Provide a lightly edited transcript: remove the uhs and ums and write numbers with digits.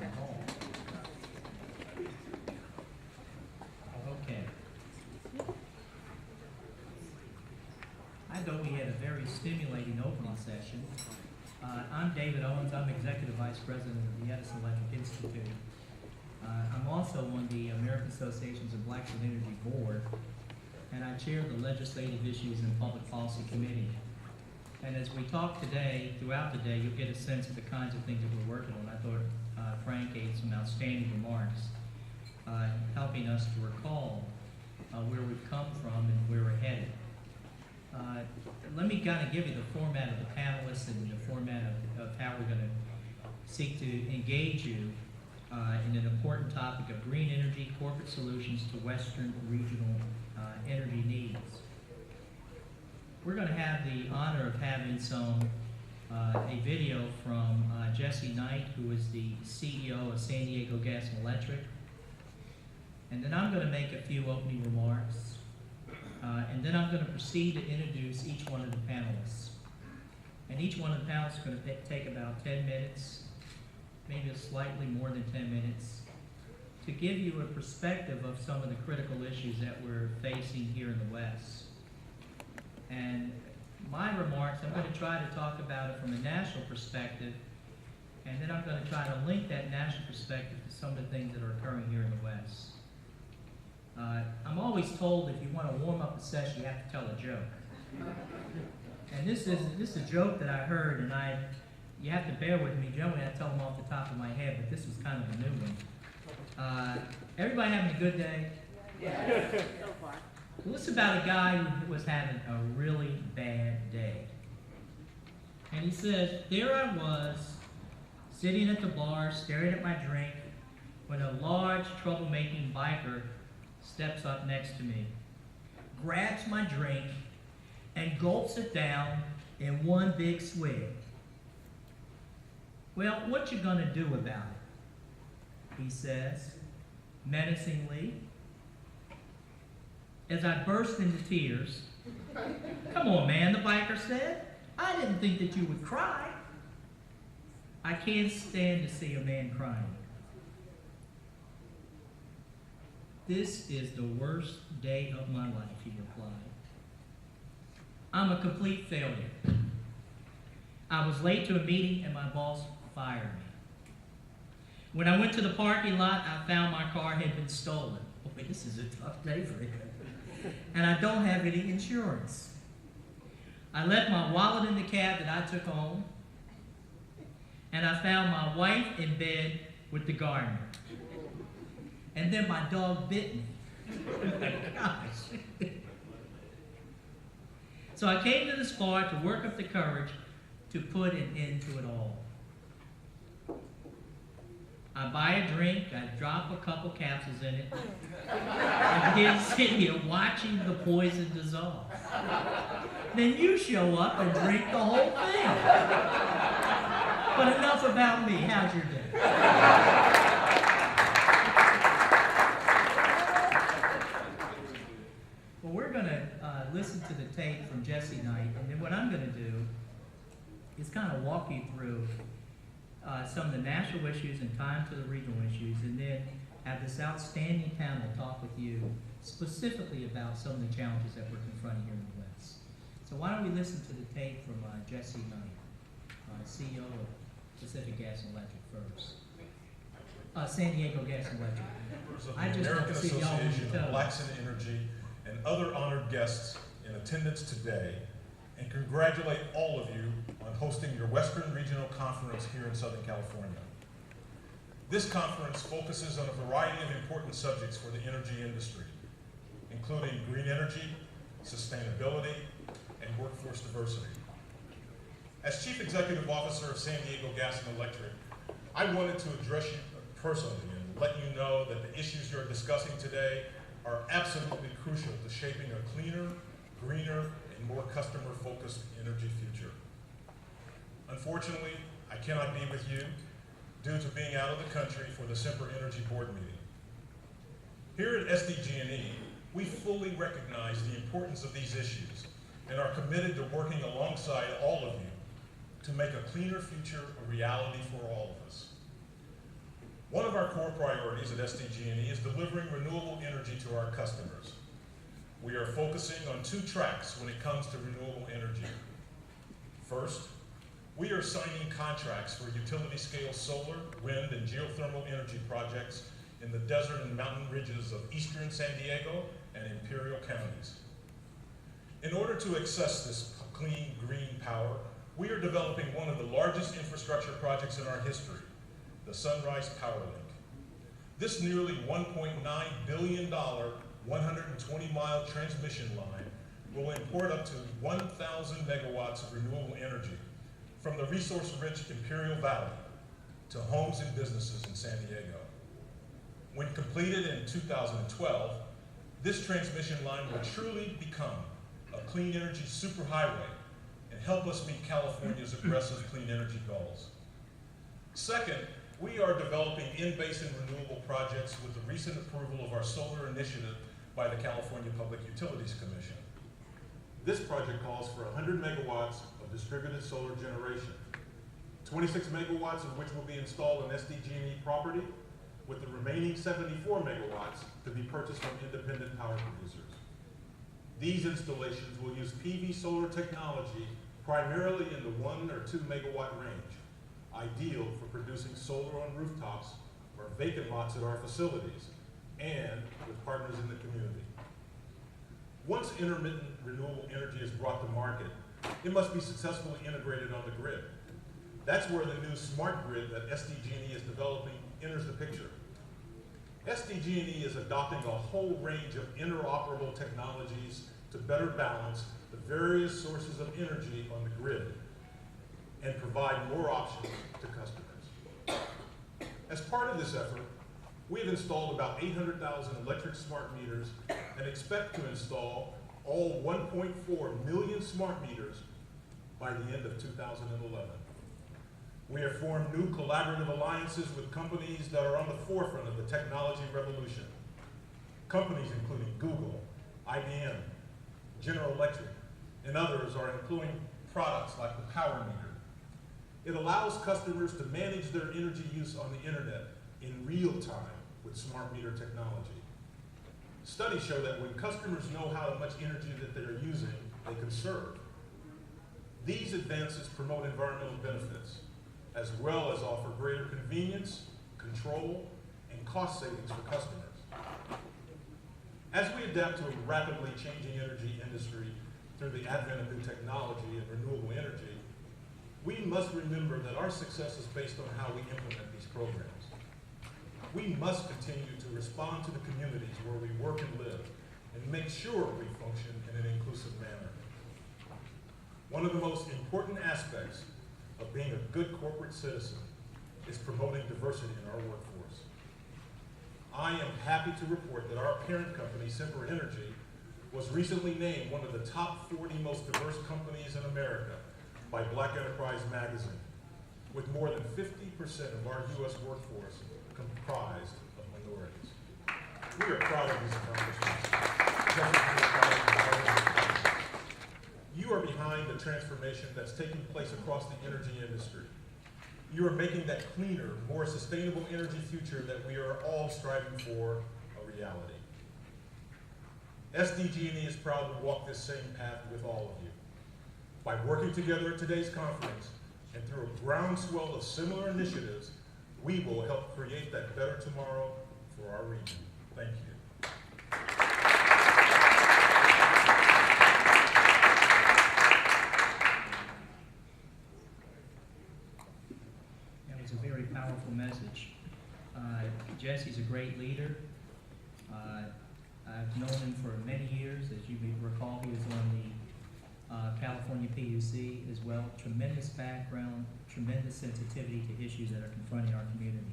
Okay. I thought we had a very stimulating opening session. I'm David Owens. I'm Executive Vice President of the Edison Electric Institute. I'm also on the American Associations of Blacks with Energy Board, and I chair the Legislative Issues and Public Policy Committee. And as we talk today, throughout the day, you'll get a sense of the kinds of things that we're working on. I thought Frank gave some outstanding remarks, helping us to recall where we've come from and where we're headed. Let me kind of give you the format of the panelists and the format of how we're going to seek to engage you in an important topic of green energy, corporate solutions to Western regional energy needs. We're going to have the honor of having a video from Jesse Knight, who is the CEO of San Diego Gas and Electric. And then I'm going to make a few opening remarks. And then I'm going to proceed to introduce each one of the panelists. And each one of the panelists is going to take about 10 minutes, maybe slightly more than 10 minutes, to give you a perspective of some of the critical issues that we're facing here in the West. And my remarks, I'm going to try to talk about it from a national perspective, and then I'm going to try to link that national perspective to some of the things that are occurring here in the West. I'm always told if you want to warm up a session, you have to tell a joke. And this is a joke that I heard, and you have to bear with me. Generally, I tell them off the top of my head, but this was kind of a new one. Everybody having a good day? Yeah. Well, it's about a guy who was having a really bad day. And he says, there I was, sitting at the bar, staring at my drink, when a large, troublemaking biker steps up next to me, grabs my drink, and gulps it down in one big swig. Well, what you gonna do about it? He says, menacingly. As I burst into tears, come on, man, the biker said. I didn't think that you would cry. I can't stand to see a man crying. This is the worst day of my life, he replied. I'm a complete failure. I was late to a meeting and my boss fired me. When I went to the parking lot, I found my car had been stolen. Boy, this is a tough day for him. And I don't have any insurance. I left my wallet in the cab that I took home, and I found my wife in bed with the gardener. And then my dog bit me. Oh my gosh. So I came to this bar to work up the courage to put an end to it all. I buy a drink, I drop a couple capsules in it, and then sit here watching the poison dissolve. Then you show up and drink the whole thing. But enough about me. How's your day? Well, we're going to listen to the tape from Jesse Knight, and then what I'm going to do is kind of walk you through some of the national issues and time to the regional issues, and then have this outstanding panel talk with you specifically about some of the challenges that we're confronting here in the West. So why don't we listen to the tape from Jesse Knight, CEO of Pacific Gas and Electric first. San Diego Gas and Electric. Members of the I just American want to see y'all on Association your of toes. Blacks in Energy and other honored guests in attendance today, and congratulate all of you on hosting your Western Regional Conference here in Southern California. This conference focuses on a variety of important subjects for the energy industry, including green energy, sustainability, and workforce diversity. As Chief Executive Officer of San Diego Gas and Electric, I wanted to address you personally and let you know that the issues you're discussing today are absolutely crucial to shaping a cleaner, greener, and more customer-focused energy future. Unfortunately, I cannot be with you due to being out of the country for the Semper Energy Board meeting. Here at SDG&E, we fully recognize the importance of these issues and are committed to working alongside all of you to make a cleaner future a reality for all of us. core priorities at SDG&E is delivering renewable energy to our customers. We are focusing on two tracks when it comes to renewable energy. First, we are signing contracts for utility-scale solar, wind, and geothermal energy projects in the desert and mountain ridges of eastern San Diego and Imperial counties. In order to access this clean, green power, we are developing one of the largest infrastructure projects in our history, the Sunrise Power Link. This nearly $1.9 billion, 120-mile transmission line will import up to 1,000 megawatts of renewable energy from the resource-rich Imperial Valley to homes and businesses in San Diego. When completed in 2012, this transmission line will truly become a clean energy superhighway and help us meet California's aggressive clean energy goals. Second, we are developing in-basin renewable projects with the recent approval of our solar initiative by the California Public Utilities Commission. This project calls for 100 megawatts of distributed solar generation, 26 megawatts of which will be installed on SDG&E property, with the remaining 74 megawatts to be purchased from independent power producers. These installations will use PV solar technology primarily in the 1 or 2 megawatt range, ideal for producing solar on rooftops or vacant lots at our facilities and with partners in the community. Once intermittent renewable energy is brought to market, it must be successfully integrated on the grid. That's where the new smart grid that SDG&E is developing enters the picture. SDG&E is adopting a whole range of interoperable technologies to better balance the various sources of energy on the grid and provide more options to customers. As part of this effort, we have installed about 800,000 electric smart meters and expect to install all 1.4 million smart meters by the end of 2011. We have formed new collaborative alliances with companies that are on the forefront of the technology revolution. Companies including Google, IBM, General Electric, and others are employing products like the Power Meter. It allows customers to manage their energy use on the internet in real time with smart meter technology. Studies show that when customers know how much energy that they are using, they conserve. These advances promote environmental benefits, as well as offer greater convenience, control, and cost savings for customers. As we adapt to a rapidly changing energy industry through the advent of new technology and renewable energy, we must remember that our success is based on how we implement these programs. We must continue to respond to the communities where we work and live and make sure we function in an inclusive manner. One of the most important aspects of being a good corporate citizen is promoting diversity in our workforce. I am happy to report that our parent company, Sempra Energy, was recently named one of the top 40 most diverse companies in America by Black Enterprise Magazine, with more than 50% of our U.S. workforce comprised of minorities. We are proud of these accomplishments. You are behind the transformation that's taking place across the energy industry. You are making that cleaner, more sustainable energy future that we are all striving for a reality. SDG&E is proud to walk this same path with all of you. By working together at today's conference and through a groundswell of similar initiatives, we will help create that better tomorrow for our region. Thank you. That was a very powerful message. Jesse's a great leader. I've known him for many years. As you may recall, he was on the California PUC as well. Tremendous background, tremendous sensitivity to issues that are confronting our community.